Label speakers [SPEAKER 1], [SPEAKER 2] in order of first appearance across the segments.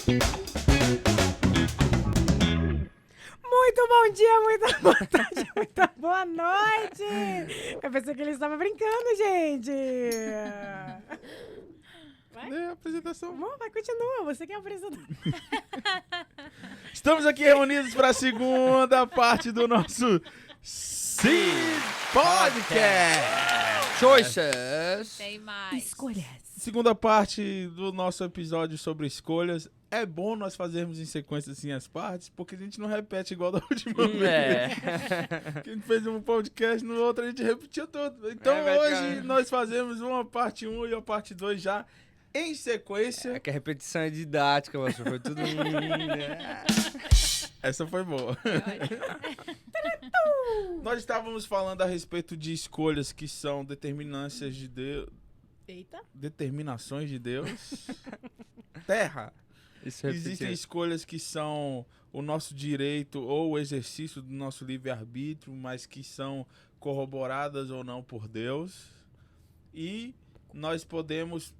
[SPEAKER 1] Muito bom dia, muita boa tarde, muita boa noite! Eu pensei que ele estava brincando, gente! Vai?
[SPEAKER 2] Lê a apresentação.
[SPEAKER 1] Bom, vai, continua, você que é o apresentador.
[SPEAKER 2] Estamos aqui reunidos para a segunda parte do nosso Seed Podcast.
[SPEAKER 3] Choices.
[SPEAKER 4] Tem mais.
[SPEAKER 1] Escolhas.
[SPEAKER 2] Segunda parte do nosso episódio sobre escolhas. É bom nós fazermos em sequência assim as partes, porque a gente não repete igual da última vez. Que a gente fez um podcast, no outro a gente repetiu tudo. Então hoje nós fazemos uma parte 1 e a parte 2 já em sequência.
[SPEAKER 3] É que a repetição é didática, mas foi tudo...
[SPEAKER 2] Essa foi boa. Nós estávamos falando a respeito de escolhas que são determinâncias de Deus.
[SPEAKER 1] Eita.
[SPEAKER 2] Determinações de Deus. Terra. Existem escolhas que são o nosso direito ou o exercício do nosso livre-arbítrio, mas que são corroboradas ou não por Deus. E nós podemos...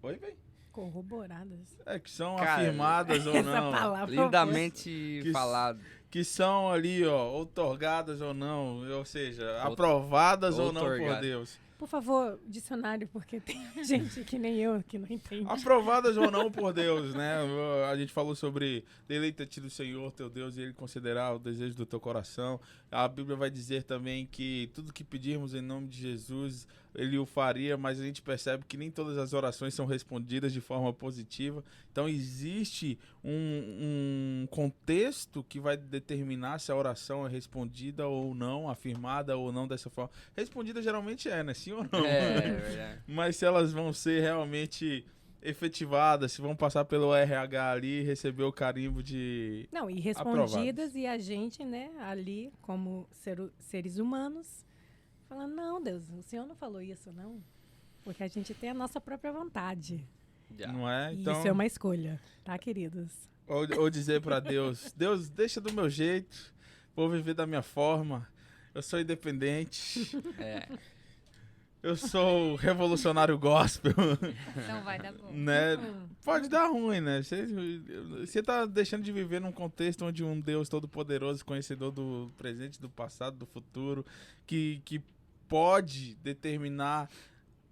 [SPEAKER 2] Oi, bem?
[SPEAKER 1] Corroboradas.
[SPEAKER 2] É, que são
[SPEAKER 3] Cara,
[SPEAKER 2] afirmadas ou
[SPEAKER 1] Essa
[SPEAKER 2] não.
[SPEAKER 1] palavra.
[SPEAKER 3] Lindamente falado.
[SPEAKER 2] Que são ali, ó, outorgadas ou não, ou seja, aprovadas ou não por
[SPEAKER 3] outorgado.
[SPEAKER 2] Deus.
[SPEAKER 1] Por favor, dicionário, porque tem gente que nem eu que não entende.
[SPEAKER 2] Aprovadas ou não por Deus, né? A gente falou sobre deleita-te do Senhor, teu Deus, e Ele concederá o desejo do teu coração. A Bíblia vai dizer também que tudo que pedirmos em nome de Jesus, Ele o faria, mas a gente percebe que nem todas as orações são respondidas de forma positiva. Então existe um contexto que vai determinar se a oração é respondida ou não, afirmada ou não dessa forma. Respondida geralmente é, né? Sim ou não?
[SPEAKER 3] É verdade.
[SPEAKER 2] Mas se elas vão ser realmente efetivadas, se vão passar pelo RH ali e receber o carimbo de...
[SPEAKER 1] Não, e respondidas e a gente, né, ali como seres humanos, falando, não, Deus, o Senhor não falou isso, não. Porque a gente tem a nossa própria vontade.
[SPEAKER 2] Não é?
[SPEAKER 1] E
[SPEAKER 2] Então,
[SPEAKER 1] isso é uma escolha, tá, queridos?
[SPEAKER 2] ou dizer pra Deus, Deus, deixa do meu jeito, vou viver da minha forma, eu sou independente,
[SPEAKER 3] É.
[SPEAKER 2] eu sou revolucionário gospel,
[SPEAKER 4] Não vai dar bom.
[SPEAKER 2] né? Pode dar ruim, né? Você tá deixando de viver num contexto onde um Deus todo-poderoso, conhecedor do presente, do passado, do futuro, que pode determinar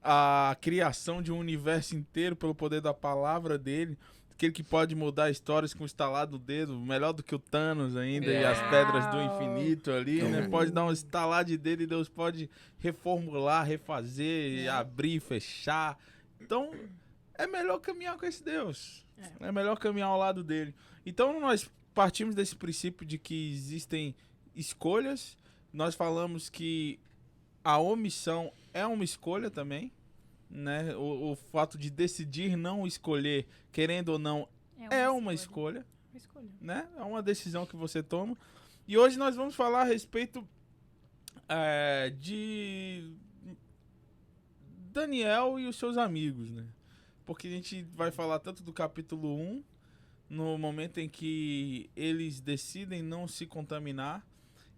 [SPEAKER 2] a criação de um universo inteiro pelo poder da palavra dele, aquele que pode mudar histórias com o estalar do dedo, melhor do que o Thanos ainda, e as pedras do infinito ali, né? Pode dar um estalar de dedo e Deus pode reformular, refazer, abrir, fechar. Então, é melhor caminhar com esse Deus. É melhor caminhar ao lado dele. Então, nós partimos desse princípio de que existem escolhas. Nós falamos que a omissão é uma escolha também, né? O fato de decidir não escolher, querendo ou não, é uma escolha,
[SPEAKER 1] Uma escolha.
[SPEAKER 2] né? É uma decisão que você toma. E hoje nós vamos falar a respeito de Daniel e os seus amigos, né? Porque a gente vai falar tanto do capítulo 1, no momento em que eles decidem não se contaminar,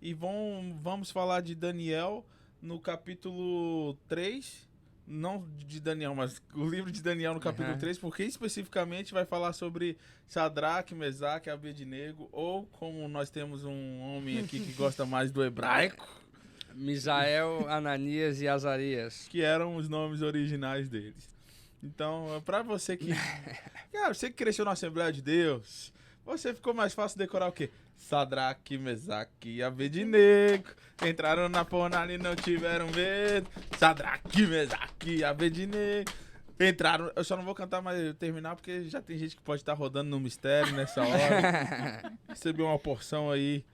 [SPEAKER 2] e vamos falar de Daniel no capítulo 3, não de Daniel, mas o livro de Daniel no capítulo 3, porque especificamente vai falar sobre Sadraque, Mesaque e Abednego, ou como nós temos um homem aqui que gosta mais do hebraico,
[SPEAKER 3] Misael, Ananias e Azarias.
[SPEAKER 2] que eram os nomes originais deles. Então, pra você que... Cara, você que cresceu na Assembleia de Deus, você ficou mais fácil decorar o quê? Sadraque, Mesaque e Abednego entraram na fornalha e não tiveram medo. Sadraque, Mesaque e Abednego entraram... Eu só não vou cantar mais terminar, porque já tem gente que pode estar rodando no mistério nessa hora. Recebeu uma porção aí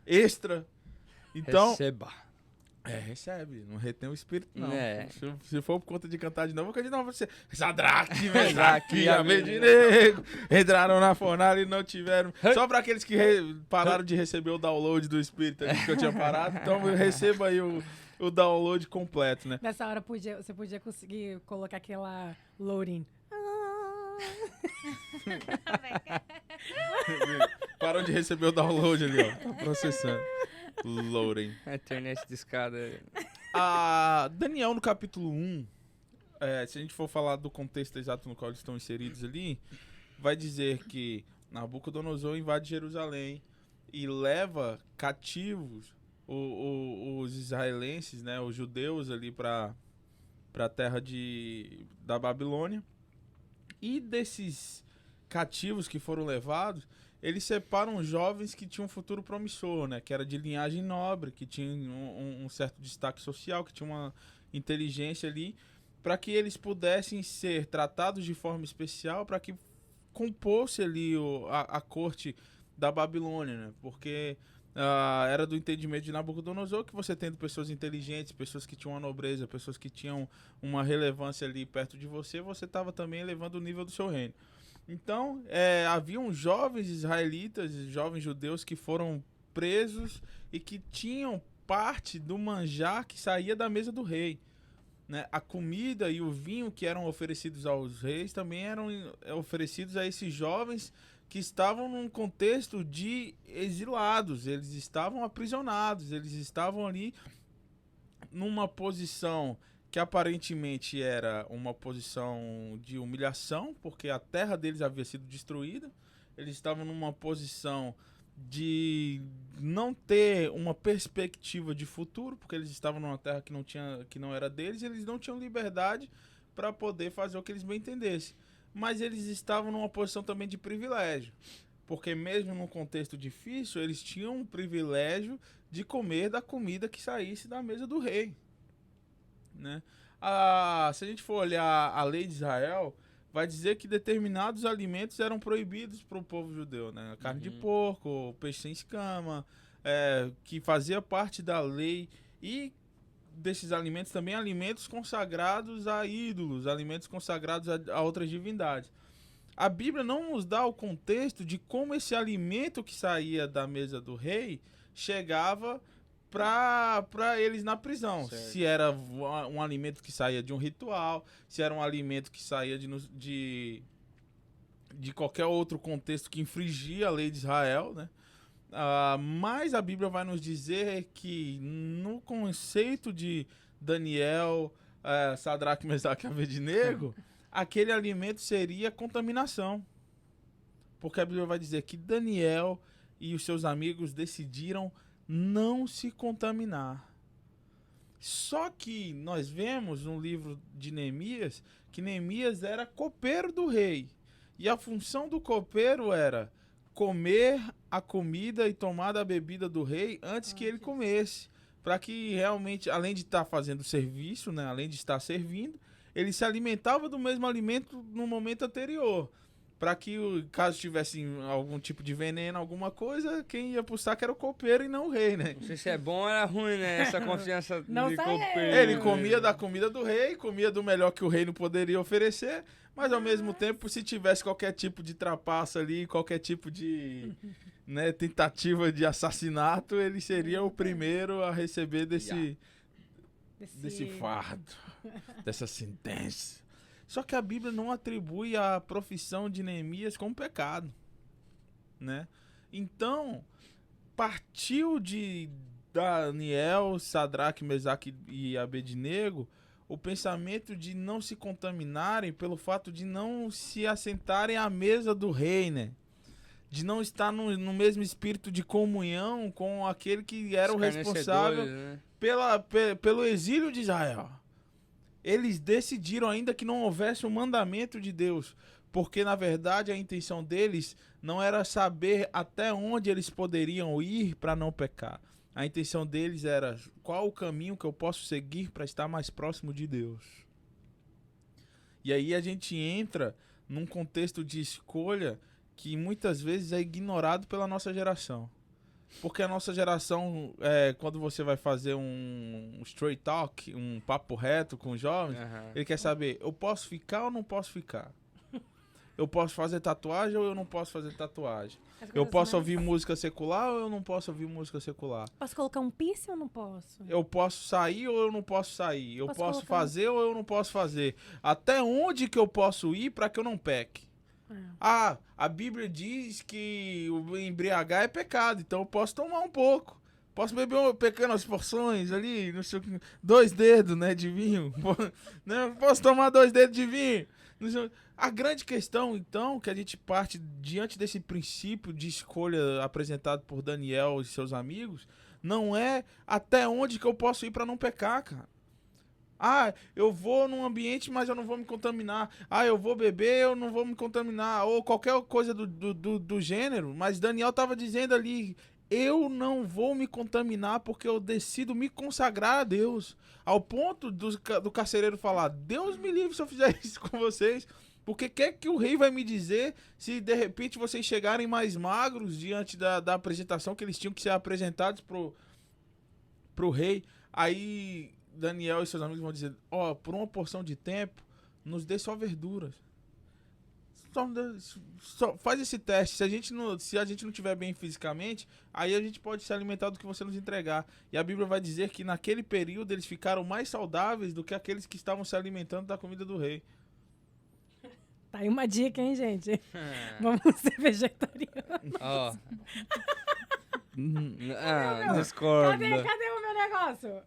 [SPEAKER 2] extra. Então...
[SPEAKER 3] Receba.
[SPEAKER 2] Recebe, não retém o espírito, não.
[SPEAKER 3] É.
[SPEAKER 2] Se for por conta de cantar de novo, eu canto de novo você. Sadraque, Mesaque e Abednego entraram na fornalha e não tiveram. Só para aqueles que pararam de receber o download do espírito ali que eu tinha parado, então receba aí o download completo, né?
[SPEAKER 1] Nessa hora você podia conseguir colocar aquela loading.
[SPEAKER 2] Parou de receber o download ali, ó. Tá processando. Loading.
[SPEAKER 3] A internet discada.
[SPEAKER 2] Daniel, no capítulo 1, se a gente for falar do contexto exato no qual eles estão inseridos ali, vai dizer que Nabucodonosor invade Jerusalém e leva cativos os israelenses, né, os judeus ali para a terra da Babilônia. E desses cativos que foram levados, eles separam jovens que tinham um futuro promissor, né, que era de linhagem nobre, que tinha um certo destaque social, que tinha uma inteligência ali, para que eles pudessem ser tratados de forma especial, para que compôsse ali a corte da Babilônia, né? Porque era do entendimento de Nabucodonosor que você tendo pessoas inteligentes, pessoas que tinham uma nobreza, pessoas que tinham uma relevância ali perto de você, você estava também elevando o nível do seu reino. Então, haviam jovens israelitas, jovens judeus que foram presos e que tinham parte do manjar que saía da mesa do rei. Né? A comida e o vinho que eram oferecidos aos reis também eram oferecidos a esses jovens que estavam num contexto de exilados. Eles estavam aprisionados, eles estavam ali numa posição que aparentemente era uma posição de humilhação, porque a terra deles havia sido destruída. Eles estavam numa posição de não ter uma perspectiva de futuro, porque eles estavam numa terra que não era deles, e eles não tinham liberdade para poder fazer o que eles bem entendessem. Mas eles estavam numa posição também de privilégio, porque mesmo num contexto difícil, eles tinham um privilégio de comer da comida que saísse da mesa do rei. Né? Se a gente for olhar a lei de Israel, vai dizer que determinados alimentos eram proibidos para o povo judeu, né? A carne de porco, o peixe sem escama, que fazia parte da lei, e desses alimentos também alimentos consagrados a ídolos, alimentos consagrados a outras divindades. A Bíblia não nos dá o contexto de como esse alimento que saía da mesa do rei chegava para eles na prisão. Certo. Se era um alimento que saía de um ritual, se era um alimento que saía de qualquer outro contexto que infringia a lei de Israel, né? Mas a Bíblia vai nos dizer que no conceito de Daniel, Sadraque, Mesaque e Abednego, aquele alimento seria contaminação. Porque a Bíblia vai dizer que Daniel e os seus amigos decidiram não se contaminar. Só que nós vemos no livro de Neemias que Neemias era copeiro do rei. E a função do copeiro era comer a comida e tomar da bebida do rei antes que ele comesse. Para que realmente, além de estar fazendo serviço, né, além de estar servindo, ele se alimentava do mesmo alimento no momento anterior. Para que, caso tivesse algum tipo de veneno, alguma coisa, quem ia pro saco era o copeiro e não o rei, né?
[SPEAKER 3] Não sei se é bom ou era ruim, né? Essa confiança
[SPEAKER 1] não
[SPEAKER 3] de copeiro.
[SPEAKER 2] Ele comia da comida do rei, comia do melhor que o rei não poderia oferecer, mas ao mesmo tempo, se tivesse qualquer tipo de trapaça ali, qualquer tipo de tentativa de assassinato, ele seria o primeiro a receber desse fardo, dessa sentença. Só que a Bíblia não atribui a profissão de Neemias como pecado, né? Então, partiu de Daniel, Sadraque, Mesaque e Abednego o pensamento de não se contaminarem pelo fato de não se assentarem à mesa do rei, né? De não estar no mesmo espírito de comunhão com aquele que era o responsável, né, pelo exílio de Israel. Eles decidiram ainda que não houvesse um mandamento de Deus, porque na verdade a intenção deles não era saber até onde eles poderiam ir para não pecar. A intenção deles era qual o caminho que eu posso seguir para estar mais próximo de Deus. E aí a gente entra num contexto de escolha que muitas vezes é ignorado pela nossa geração. Porque a nossa geração, quando você vai fazer um straight talk, um papo reto com os jovens, ele quer saber, eu posso ficar ou não posso ficar? Eu posso fazer tatuagem ou eu não posso fazer tatuagem? Eu posso ouvir música secular ou eu não posso ouvir música secular?
[SPEAKER 1] Posso colocar um piercing ou não posso?
[SPEAKER 2] Eu posso sair ou eu não posso sair? Eu posso fazer ou eu não posso fazer? Até onde que eu posso ir para que eu não peque? A Bíblia diz que o embriagar é pecado, então eu posso tomar um pouco. Posso beber pequenas porções ali, 2 dedos, né, de vinho. Posso tomar 2 dedos de vinho. A grande questão, então, que a gente parte diante desse princípio de escolha apresentado por Daniel e seus amigos, não é até onde que eu posso ir para não pecar, cara. Ah, eu vou num ambiente, mas eu não vou me contaminar. Ah, eu vou beber, eu não vou me contaminar. Ou qualquer coisa do gênero. Mas Daniel estava dizendo ali, eu não vou me contaminar porque eu decido me consagrar a Deus. Ao ponto do carcereiro falar, Deus me livre se eu fizer isso com vocês. Porque quer que o rei vai me dizer se de repente vocês chegarem mais magros diante da apresentação que eles tinham que ser apresentados pro rei. Aí Daniel e seus amigos vão dizer, por uma porção de tempo, nos dê só verduras. Só faz esse teste. Se a gente não estiver bem fisicamente, aí a gente pode se alimentar do que você nos entregar. E a Bíblia vai dizer que naquele período eles ficaram mais saudáveis do que aqueles que estavam se alimentando da comida do rei.
[SPEAKER 1] Tá aí uma dica, hein, gente? Vamos ser vegetarianos.
[SPEAKER 3] Ó. Discordo.
[SPEAKER 1] Cadê o meu negócio?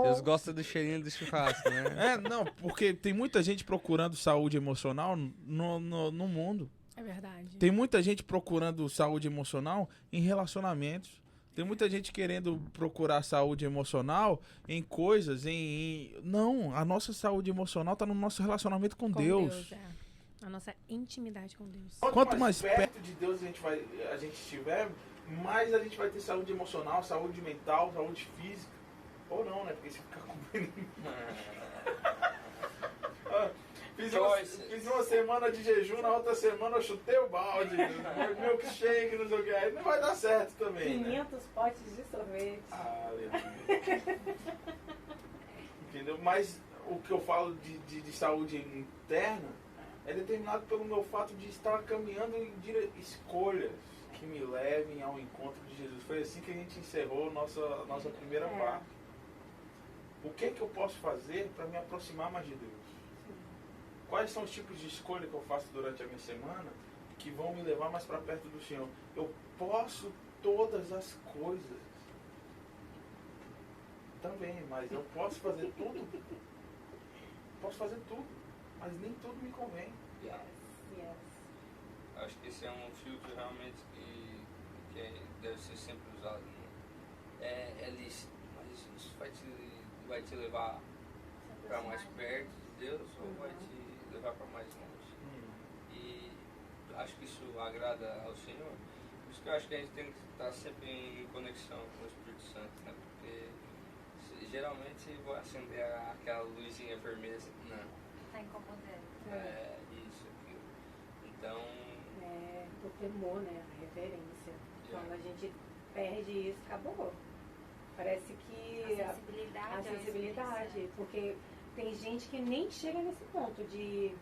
[SPEAKER 3] Deus gosta do cheirinho do churrasco, né?
[SPEAKER 2] Não, porque tem muita gente procurando saúde emocional no mundo.
[SPEAKER 1] É verdade.
[SPEAKER 2] Tem muita gente procurando saúde emocional em relacionamentos. Tem muita gente querendo procurar saúde emocional em coisas, Não, a nossa saúde emocional está no nosso relacionamento com Deus.
[SPEAKER 1] A nossa intimidade com Deus.
[SPEAKER 2] Quanto mais perto de Deus a gente estiver, mais a gente vai ter saúde emocional, saúde mental, saúde física. Ou não, né? Porque se ficar comendo... Fiz uma semana de jejum, na outra semana eu chutei o balde, milkshake, não sei o que, aí não vai dar certo também.
[SPEAKER 1] 500 potes de sorvete.
[SPEAKER 2] Aleluia. Entendeu? Mas o que eu falo de saúde interna é determinado pelo meu fato de estar caminhando em escolhas que me levem ao encontro de Jesus. Foi assim que a gente encerrou nossa primeira parte. O que eu posso fazer para me aproximar mais de Deus? Quais são os tipos de escolha que eu faço durante a minha semana que vão me levar mais para perto do Senhor? Eu posso todas as coisas também, mas eu posso fazer tudo. Posso fazer tudo, mas nem tudo me convém.
[SPEAKER 3] Acho que esse é um filtro realmente que deve ser sempre usado. Né? É lícito, mas isso vai te levar para mais perto de Deus ou vai te levar para mais longe? E acho que isso agrada ao Senhor. Por isso que eu acho que a gente tem que estar sempre em conexão com o Espírito Santo, né? Porque geralmente vai acender aquela luzinha vermelha assim, não.
[SPEAKER 4] Tá incomodando.
[SPEAKER 3] Isso, aquilo. Então...
[SPEAKER 1] o temor, né? A reverência. Quando a gente perde isso, acabou. Parece que... A sensibilidade. Porque tem gente que nem chega nesse ponto de...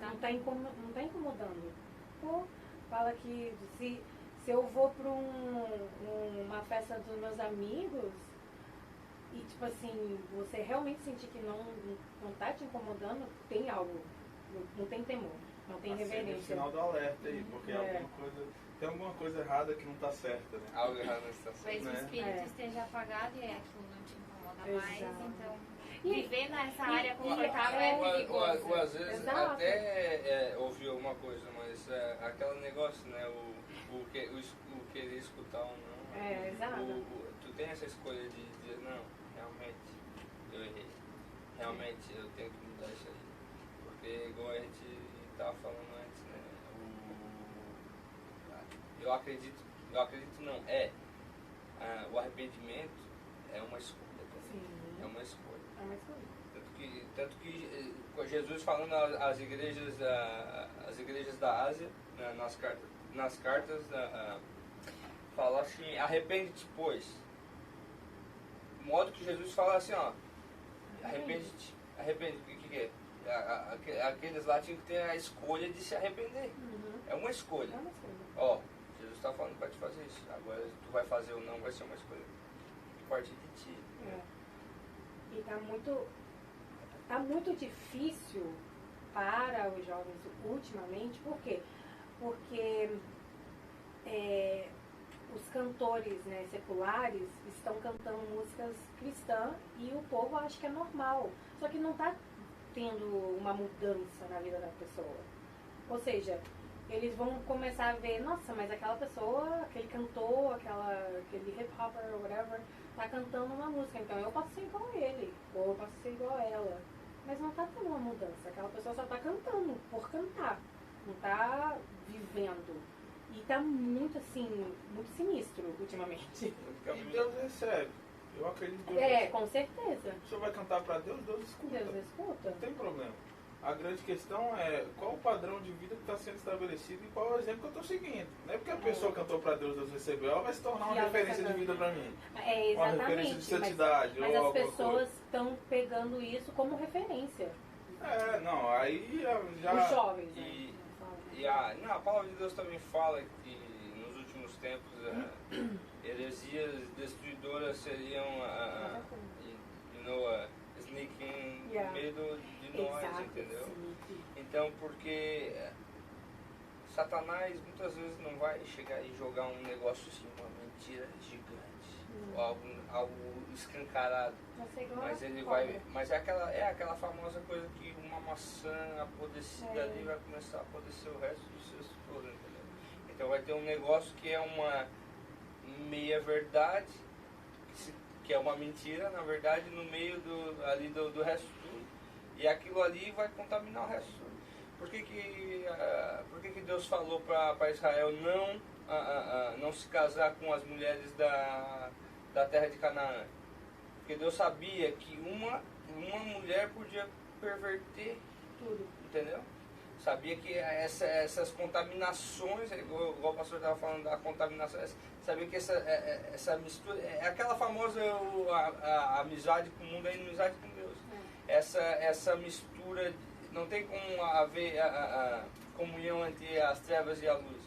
[SPEAKER 1] não tá incomodando. Pô, fala que se eu vou para uma festa dos meus amigos e, tipo assim, você realmente sentir que não tá te incomodando, tem algo. Não tem temor, não tem reverência.
[SPEAKER 2] É o sinal do alerta aí, porque tem alguma coisa errada que não tá certa, né?
[SPEAKER 3] Algo errado na situação.
[SPEAKER 4] Talvez o espírito esteja apagado e aquilo não te incomoda mais, então... Viver nessa área confortável é perigoso.
[SPEAKER 3] Ou às vezes até ouvir alguma coisa, mas aquele negócio, né? O querer escutar ou não.
[SPEAKER 1] Exato.
[SPEAKER 3] Tu tem essa escolha de dizer, não, realmente eu errei. Realmente eu tenho que mudar isso aí. Porque igual a gente estava falando antes, né? Eu acredito não, o arrependimento é uma escolha. É uma escolha. Tanto que Jesus falando às igrejas da Ásia, né, nas cartas fala assim, arrepende-te, pois. De modo que Jesus fala assim, arrepende-te. O que é? Aqueles lá tinham que ter a escolha de se arrepender. É uma escolha. Jesus está falando para te fazer isso. Agora tu vai fazer ou não, vai ser uma escolha a partir de ti.
[SPEAKER 1] E tá muito difícil para os jovens ultimamente, por quê? Porque os cantores, né, seculares estão cantando músicas cristãs e o povo acha que é normal. Só que não está tendo uma mudança na vida da pessoa. Ou seja, eles vão começar a ver, nossa, mas aquela pessoa, aquele cantor, aquele hip-hopper, whatever, tá cantando uma música, então eu posso ser igual a ele, ou eu posso ser igual a ela. Mas não tá tendo uma mudança, aquela pessoa só tá cantando por cantar, não tá vivendo. E tá muito assim, muito sinistro ultimamente.
[SPEAKER 2] E Deus recebe. Eu acredito que Deus recebe.
[SPEAKER 1] Com certeza.
[SPEAKER 2] Você vai cantar para Deus, Deus escuta.
[SPEAKER 1] Deus escuta.
[SPEAKER 2] Não tem problema. A grande questão é qual o padrão de vida que está sendo estabelecido e qual é o exemplo que eu estou seguindo. Não é porque a pessoa cantou para Deus, Deus recebeu, ela vai se tornar uma referência de vida para mim.
[SPEAKER 1] Exatamente.
[SPEAKER 2] Uma referência de santidade.
[SPEAKER 1] Mas as pessoas estão pegando isso como referência.
[SPEAKER 2] Não, aí já...
[SPEAKER 1] Os jovens, né?
[SPEAKER 3] A palavra de Deus também fala que nos últimos tempos heresias destruidoras seriam sneaking no meio de nós, entendeu? Então, porque Satanás muitas vezes não vai chegar e jogar um negócio assim, uma mentira gigante, algo escancarado. Mas ele vai. Mas é aquela famosa coisa que uma maçã apodrecida ali vai começar a apodrecer o resto do cesto todo, entendeu? Então vai ter um negócio que é uma meia verdade, que é uma mentira, na verdade, no meio do resto tudo. E aquilo ali vai contaminar o resto tudo. Por que Deus falou para Israel não se casar com as mulheres da terra de Canaã? Porque Deus sabia que uma mulher podia perverter tudo, entendeu? Sabia que essas contaminações, igual o pastor estava falando da contaminação, sabia que essa mistura, é aquela famosa a amizade com o mundo, a inimizade com Deus. Essa mistura, não tem como haver a comunhão entre as trevas e a luz.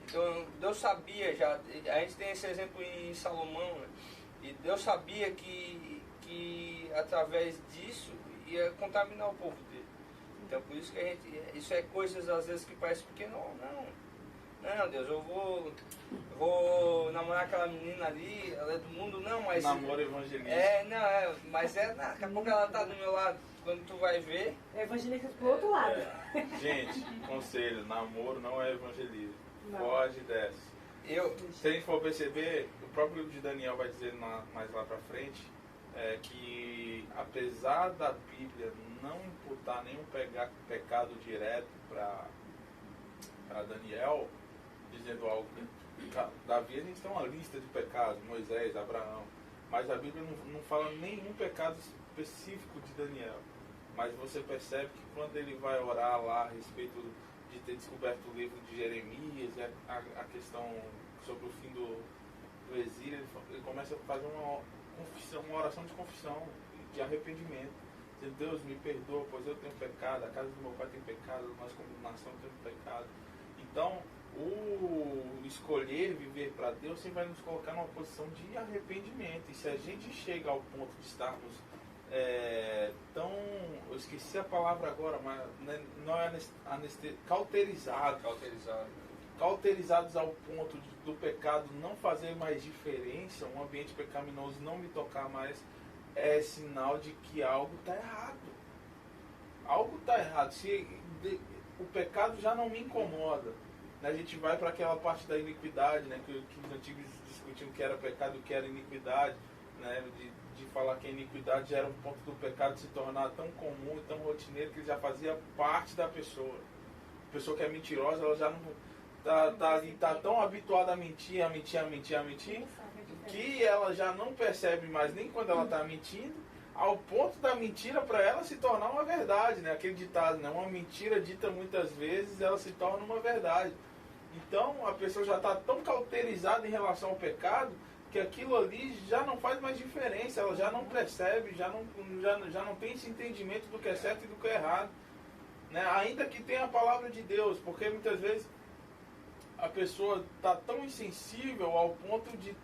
[SPEAKER 3] Então Deus sabia já, a gente tem esse exemplo em Salomão, né? E Deus sabia que através disso ia contaminar o povo dele. Então por isso que isso é coisas às vezes que parece pequeno. Não, Deus, eu vou namorar aquela menina ali, ela é do mundo, não, mas...
[SPEAKER 2] Namoro evangelista.
[SPEAKER 3] Mas daqui a pouco ela tá do meu lado, quando tu vai ver...
[SPEAKER 1] É evangelista pro outro lado.
[SPEAKER 2] Gente, conselho, namoro não é evangelismo. Foge dessa. Se a gente for perceber, o próprio livro de Daniel vai dizer mais lá pra frente, que apesar da Bíblia não imputar nenhum pecado direto para Daniel, dizendo algo, Davi, a gente tem uma lista de pecados, Moisés, Abraão, mas a Bíblia não fala nenhum pecado específico de Daniel. Mas você percebe que quando ele vai orar lá a respeito de ter descoberto o livro de Jeremias, a questão sobre o fim do exílio, ele começa a fazer uma oração de confissão, de arrependimento, dizendo: Deus, me perdoa, pois eu tenho pecado, a casa do meu pai tem pecado, nós como nação temos pecado. Então, o escolher viver para Deus sempre vai nos colocar numa posição de arrependimento. E se a gente chega ao ponto de estarmos tão... Eu esqueci a palavra agora, mas não é cauterizados ao ponto do pecado não fazer mais diferença, um ambiente pecaminoso não me tocar mais, é sinal de que algo está errado. Algo está errado. Se o pecado já não me incomoda, né? A gente vai para aquela parte da iniquidade, né? que os antigos discutiam que era pecado e que era iniquidade, né? De falar que a iniquidade já era um ponto do pecado se tornar tão comum e tão rotineiro que ele já fazia parte da pessoa. A pessoa que é mentirosa, ela já não tá tão habituada a mentir, que ela já não percebe mais nem quando ela está mentindo, ao ponto da mentira para ela se tornar uma verdade, né? Aquele ditado, né? Uma mentira dita muitas vezes, ela se torna uma verdade. Então a pessoa já está tão cauterizada em relação ao pecado que aquilo ali já não faz mais diferença, ela já não percebe, já não tem esse entendimento do que é certo e do que é errado, né? Ainda que tenha a palavra de Deus, porque muitas vezes a pessoa está tão insensível ao ponto de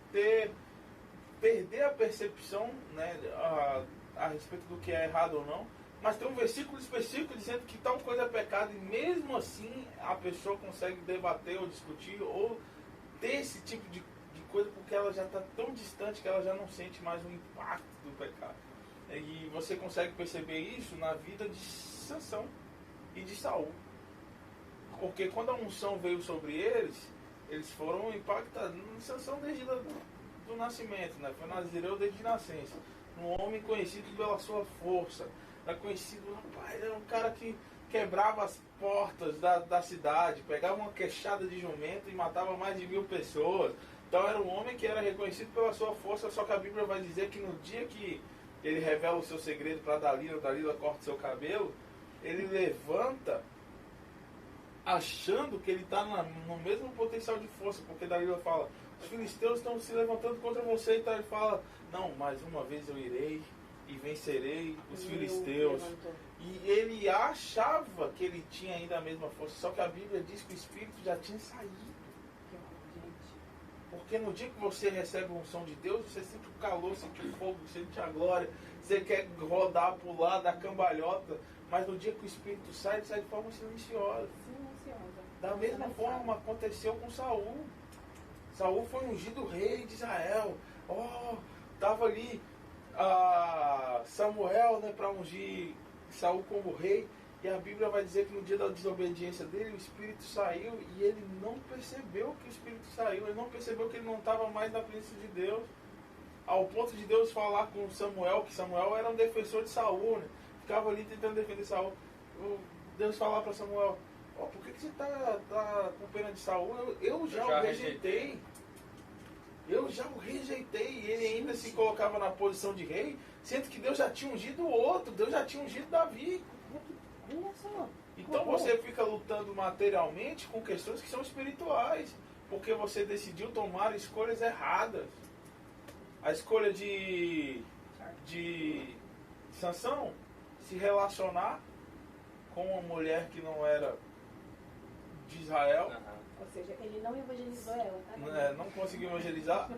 [SPEAKER 2] perder a percepção, né, a respeito do que é errado ou não, mas tem um versículo específico dizendo que tal coisa é pecado, e mesmo assim a pessoa consegue debater ou discutir ou ter esse tipo de coisa porque ela já está tão distante que ela já não sente mais o impacto do pecado. E você consegue perceber isso na vida de Sansão e de Saul. Porque quando a unção veio sobre eles, eles foram impactados. Sansão desde do nascimento, né? Foi nazireu desde nascença. Um homem conhecido pela sua força. Era conhecido, rapaz, era um cara que quebrava as portas da cidade, pegava uma queixada de jumento e matava mais de 1000 pessoas. Então era um homem que era reconhecido pela sua força, só que a Bíblia vai dizer que no dia que ele revela o seu segredo para Dalila corta o seu cabelo, ele levanta achando que ele está no mesmo potencial de força, porque Dalila fala, os filisteus estão se levantando contra você, então ele fala, não, mais uma vez eu irei e vencerei os filisteus. E ele achava que ele tinha ainda a mesma força, só que a Bíblia diz que o Espírito já tinha saído. Porque no dia que você recebe a unção de Deus, você sente o calor, sente o fogo, sente a glória, você quer rodar, pular, dar cambalhota, mas no dia que o Espírito sai, ele sai de forma silenciosa. Da mesma forma aconteceu com Saul. Saul foi ungido rei de Israel. Estava ali Samuel, né, para ungir Saul como rei. E a Bíblia vai dizer que no dia da desobediência dele, o Espírito saiu e ele não percebeu que o Espírito saiu. Ele não percebeu que ele não estava mais na presença de Deus. Ao ponto de Deus falar com Samuel, que Samuel era um defensor de Saul, né? Ficava ali tentando defender Saul. Deus falar para Samuel, por que você está com pena de Saul? Eu já o rejeitei. Eu já o rejeitei. E ele ainda se colocava na posição de rei, sendo que Deus já tinha ungido o outro. Deus já tinha ungido Davi. Então você fica lutando materialmente com questões que são espirituais, porque você decidiu tomar escolhas erradas. A escolha de Sansão se relacionar com uma mulher que não era de Israel.
[SPEAKER 1] Ou seja, ele não evangelizou ela, tá?
[SPEAKER 2] Não conseguiu evangelizar.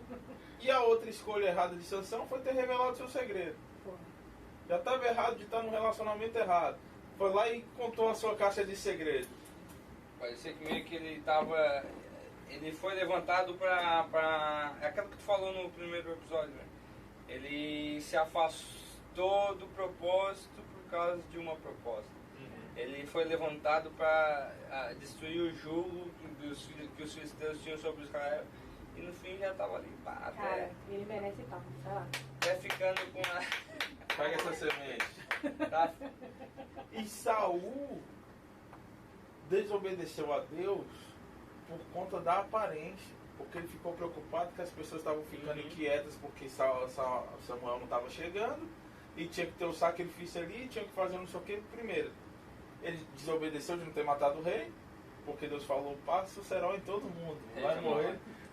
[SPEAKER 2] E a outra escolha errada de Sansão foi ter revelado seu segredo. Já estava errado de estar num relacionamento errado. Foi lá e contou a sua caixa de segredos.
[SPEAKER 3] Parecia que meio que ele estava... Ele foi levantado para... É aquilo que tu falou no primeiro episódio, né? Ele se afastou do propósito por causa de uma proposta. Ele foi levantado para destruir o jugo que os filisteus tinham sobre Israel. E no fim já estava ali.
[SPEAKER 1] Cara, ele merece palma, sei lá.
[SPEAKER 3] Até ficando com a...
[SPEAKER 2] Pega essa semente.
[SPEAKER 3] Tá?
[SPEAKER 2] E Saul desobedeceu a Deus por conta da aparência, porque ele ficou preocupado que as pessoas estavam ficando inquietas porque Samuel não estava chegando e tinha que ter o sacrifício ali, tinha que fazer não sei o que primeiro. Ele desobedeceu de não ter matado o rei, porque Deus falou, passa o cerol em todo mundo,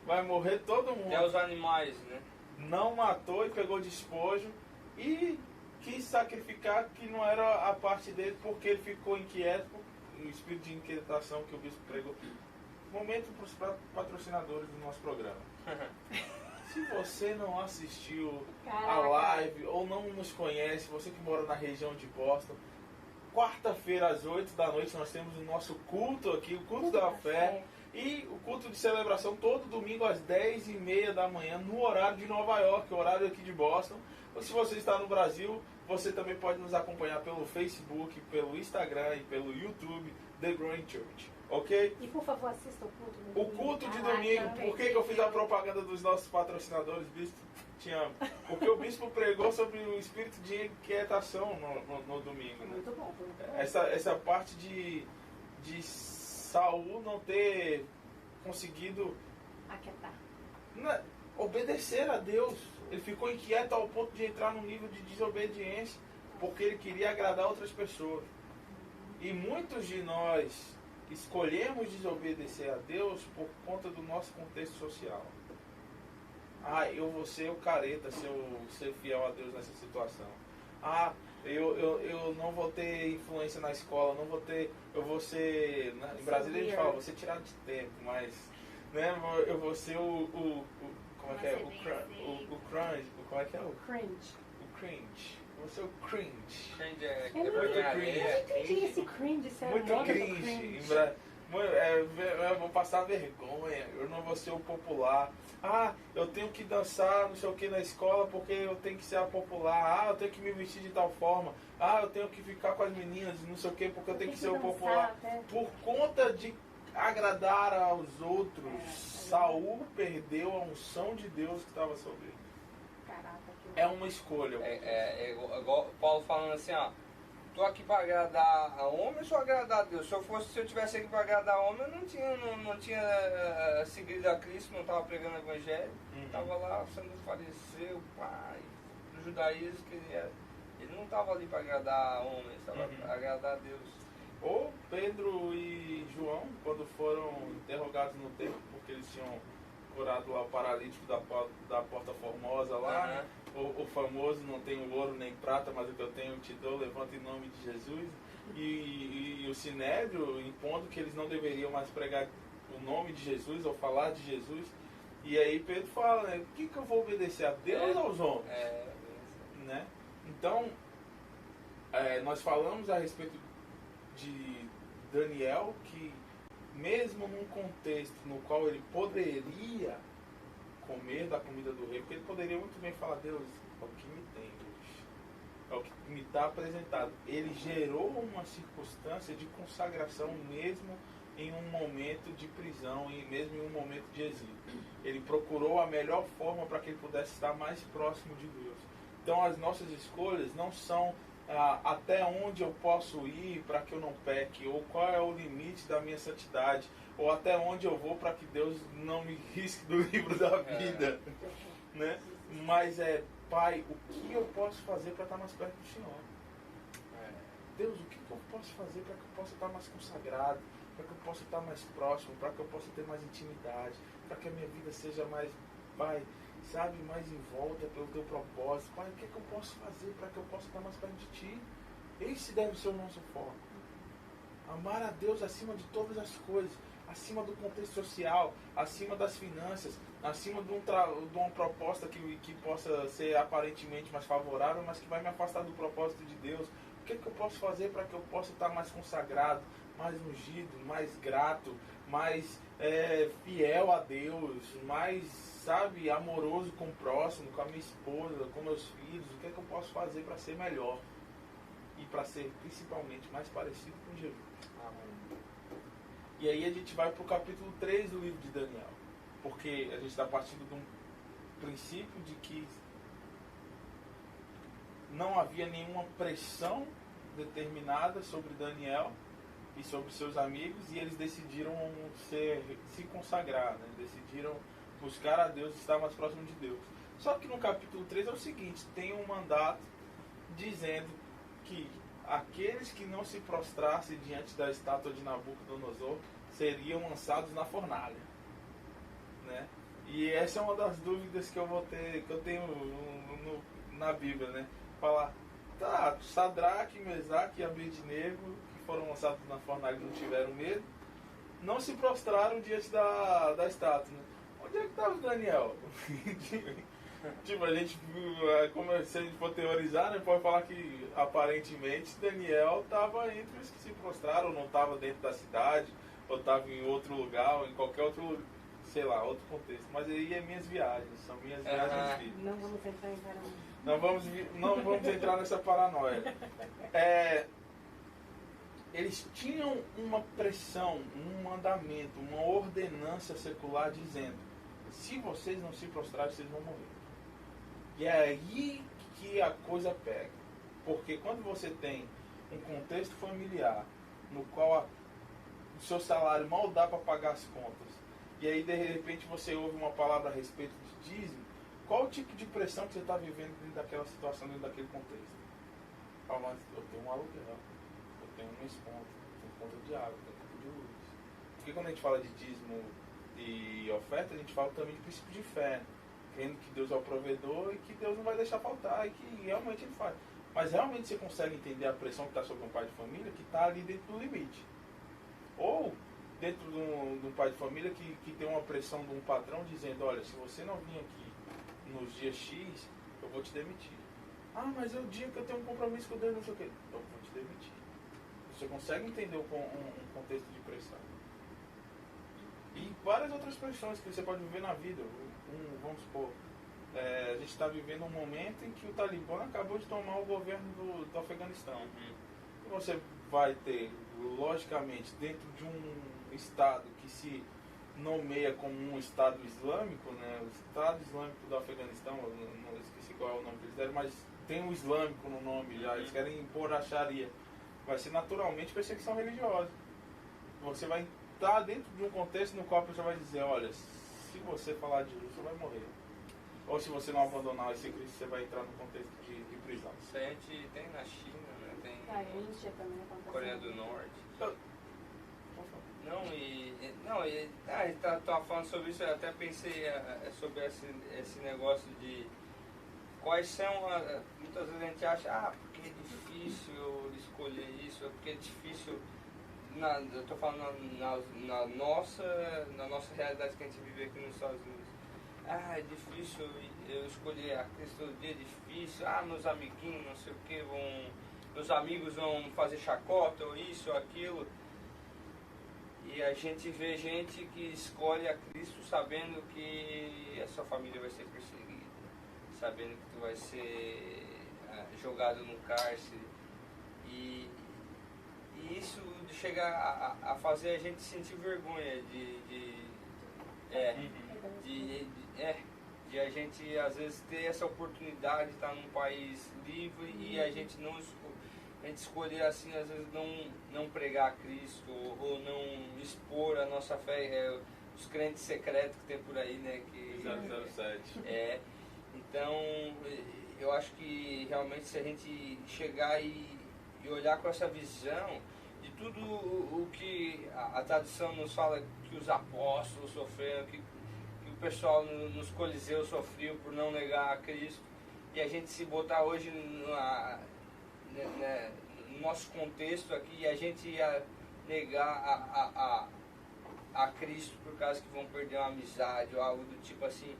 [SPEAKER 2] vai morrer todo mundo.
[SPEAKER 3] É os animais, né?
[SPEAKER 2] Não matou e pegou despojo e quis sacrificar que não era a parte dele, porque ele ficou inquieto, o espírito de inquietação que o bispo pregou. Momento para os patrocinadores do nosso programa. Se você não assistiu a live ou não nos conhece, você que mora na região de Boston, quarta-feira às 8 da noite nós temos o nosso culto aqui, o culto da fé. E o culto de celebração todo domingo às 10h30 da manhã, no horário de Nova York, horário aqui de Boston. Ou se você está no Brasil, você também pode nos acompanhar pelo Facebook, pelo Instagram e pelo YouTube, The Growing Church. Ok?
[SPEAKER 1] E por favor, assista o culto.
[SPEAKER 2] O culto de domingo, por que eu fiz a propaganda dos nossos patrocinadores, Bispo? Te amo. Porque o Bispo pregou sobre o espírito de inquietação no domingo. Né?
[SPEAKER 1] Muito bom.
[SPEAKER 2] Essa parte de Saul não ter conseguido
[SPEAKER 1] aquietar,
[SPEAKER 2] obedecer a Deus. Ele ficou inquieto ao ponto de entrar num nível de desobediência, porque ele queria agradar outras pessoas. E muitos de nós escolhemos desobedecer a Deus por conta do nosso contexto social. Eu vou ser o careta se eu ser fiel a Deus nessa situação. Eu não vou ter influência na escola, eu vou ser, em Brasília a gente fala, vou ser tirado de tempo, mas, né, eu vou ser como é que é? O crunch, como é que é? O cringe. Vou ser o cringe.
[SPEAKER 3] Cringe é...
[SPEAKER 1] Eu não entendi esse cringe, sério.
[SPEAKER 2] Muito cringe. Eu vou passar vergonha, eu não vou ser o popular. Ah, eu tenho que dançar não sei o que na escola porque eu tenho que ser a popular. Ah, eu tenho que me vestir de tal forma. Ah, eu tenho que ficar com as meninas não sei o que porque eu tenho que ser o popular. Por conta de agradar aos outros, Saul perdeu a unção de Deus que estava sobre ele. É uma escolha.
[SPEAKER 3] Igual Paulo falando assim, ó. Tô aqui para agradar a homem, só agradar a Deus. Se eu tivesse aqui para agradar a homem, eu não tinha seguido a Cristo, não estava pregando o evangelho. Estava lá sendo fariseu, pai, do judaísmo, que ele não estava ali para agradar a homem, estava para agradar a Deus.
[SPEAKER 2] Ou Pedro e João, quando foram interrogados no templo, porque eles tinham curado lá o paralítico da Porta Formosa lá, né? O famoso, não tenho ouro nem prata, mas o que eu tenho eu te dou, levanta em nome de Jesus. E o Sinédrio impondo que eles não deveriam mais pregar o nome de Jesus ou falar de Jesus. E aí Pedro fala, né? O que eu vou obedecer, a Deus ou aos homens? Né? Então, nós falamos a respeito de Daniel, que mesmo num contexto no qual ele poderia comer da comida do rei, porque ele poderia muito bem falar, Deus, é o que me tem hoje, é o que me está apresentado. Ele gerou uma circunstância de consagração mesmo em um momento de prisão, e mesmo em um momento de exílio. Ele procurou a melhor forma para que ele pudesse estar mais próximo de Deus. Então as nossas escolhas não são até onde eu posso ir para que eu não peque, ou qual é o limite da minha santidade, ou até onde eu vou para que Deus não me risque do livro da vida, né? Mas Pai, o que eu posso fazer para estar mais perto do Senhor? Deus, o que eu posso fazer para que eu possa estar mais consagrado, para que eu possa estar mais próximo, para que eu possa ter mais intimidade, para que a minha vida seja mais, Pai, sabe, mais em volta pelo teu propósito. Pai, o que eu posso fazer para que eu possa estar mais perto de Ti? Esse deve ser o nosso foco. Amar a Deus acima de todas as coisas, acima do contexto social, acima das finanças, acima de uma proposta que possa ser aparentemente mais favorável, mas que vai me afastar do propósito de Deus. O que eu posso fazer para que eu possa estar mais consagrado, mais ungido, mais grato, mais fiel a Deus, mais, sabe, amoroso com o próximo, com a minha esposa, com meus filhos? O que eu posso fazer para ser melhor e para ser principalmente mais parecido com Jesus? Amém. E aí a gente vai para o capítulo 3 do livro de Daniel, porque a gente está partindo de um princípio de que não havia nenhuma pressão determinada sobre Daniel e sobre seus amigos, e eles decidiram se consagrar, né? Decidiram buscar a Deus e estar mais próximo de Deus. Só que no capítulo 3 é o seguinte, tem um mandato dizendo que aqueles que não se prostrassem diante da estátua de Nabucodonosor seriam lançados na fornalha, né? E essa é uma das dúvidas que eu tenho na Bíblia, né? Falar, tá, Sadraque, Mesaque e Abednego, que foram lançados na fornalha e não tiveram medo, não se prostraram diante da estátua, né? Onde é que estava o Daniel? Tipo, a gente, como se a gente for teorizar, né, pode falar que aparentemente Daniel estava entre os que se prostraram, ou não estava dentro da cidade, ou estava em outro lugar, ou em qualquer outro, sei lá, outro contexto. Mas aí é minhas viagens, são minhas viagens de vida.
[SPEAKER 1] Não vamos entrar em paranoia.
[SPEAKER 2] Não vamos entrar nessa paranoia. Eles tinham uma pressão, um mandamento, uma ordenança secular dizendo: se vocês não se prostrarem, vocês vão morrer. E é aí que a coisa pega. Porque quando você tem um contexto familiar no qual o seu salário mal dá para pagar as contas, e aí de repente você ouve uma palavra a respeito de dízimo, qual o tipo de pressão que você está vivendo dentro daquela situação, dentro daquele contexto? Ah, mas eu tenho um aluguel, eu tenho uma conta, tenho conta de água, tenho conta de luz. Porque quando a gente fala de dízimo e oferta, a gente fala também de princípio de fé, crendo que Deus é o provedor e que Deus não vai deixar faltar e que realmente Ele faz. Mas realmente você consegue entender a pressão que está sobre um pai de família que está ali dentro do limite. Ou dentro de um pai de família que tem uma pressão de um patrão dizendo: olha, se você não vir aqui nos dias X, eu vou te demitir. Ah, mas é o dia que eu tenho um compromisso com Deus, não sei o quê. Eu vou te demitir. Você consegue entender um contexto de pressão. E várias outras questões que você pode viver na vida. Vamos supor, a gente está vivendo um momento em que o Talibã acabou de tomar o governo do Afeganistão. E você vai ter, logicamente, dentro de um Estado que se nomeia como um Estado Islâmico, né? O Estado Islâmico do Afeganistão, eu não esqueci qual é o nome que eles deram, mas tem um islâmico no nome já, eles querem impor a Sharia. Vai ser naturalmente perseguição religiosa. Você vai estar dentro de um contexto no qual a pessoa vai dizer, olha, se você falar de Jesus, você vai morrer. Ou se você não abandonar esse Cristo, você vai entrar no contexto de prisão.
[SPEAKER 3] Isso a gente tem na China, né? Tem
[SPEAKER 1] na Índia também acontece.
[SPEAKER 3] Coreia do Norte. Não, tá falando sobre isso, eu até pensei sobre esse negócio de quais são, muitas vezes a gente acha, porque é difícil escolher isso, porque é difícil, eu tô falando na nossa realidade que a gente vive aqui nos Estados Unidos. É difícil eu escolher a Cristo do dia, é difícil, meus amiguinhos, não sei o que, meus amigos vão fazer chacota, ou isso, ou aquilo. E a gente vê gente que escolhe a Cristo sabendo que a sua família vai ser perseguida, sabendo que tu vai ser jogado no cárcere. E isso chega a fazer a gente sentir vergonha de a gente às vezes ter essa oportunidade de estar num país livre e a gente escolher assim, às vezes não pregar a Cristo ou não expor a nossa fé, os crentes secretos que tem por aí, né? Que,
[SPEAKER 2] 007.
[SPEAKER 3] Então, eu acho que realmente se a gente chegar e olhar com essa visão de tudo o que a tradição nos fala que os apóstolos sofreram, que o pessoal nos coliseus sofreu por não negar a Cristo, e a gente se botar hoje no nosso contexto aqui, a gente ia negar a Cristo por causa que vão perder uma amizade ou algo do tipo assim,